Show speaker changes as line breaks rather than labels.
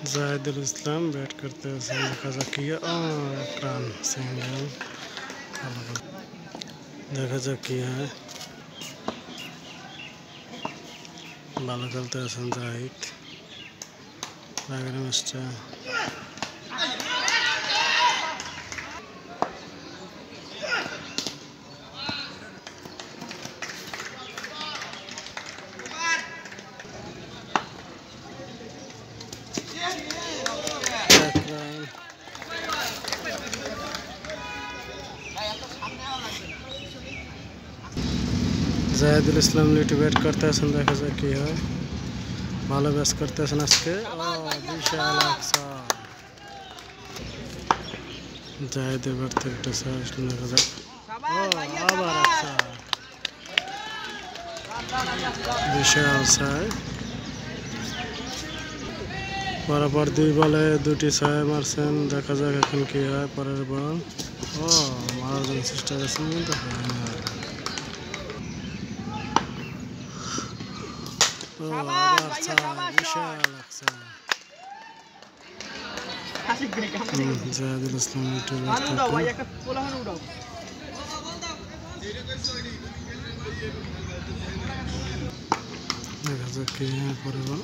जाहिदुल इस्लाम bat करते हैं देखा जाकिया इकराम सिंह देखा जाकिया है ভালো খেলতে আছেন জাহিদ আগের ম্যাচটা जाहिदुल इस्लाम लिटी बैट करते हैं देखा जाए कि है ভালো ব্যাস করতেছেন আজকে বিশাল আকসা জাহিদের ব্যাট থেকে একটা সার্চ দেখা যাক আবার আকসা বিশাল সাই পরপর দুই বলে দুটি ছয় মারছেন দেখা যাক এখন কি হয় পরের বল মারার জন্য চেষ্টা করছেন কিন্তু जाहिदुल इस्लाम দেখা যাক কি পরিবার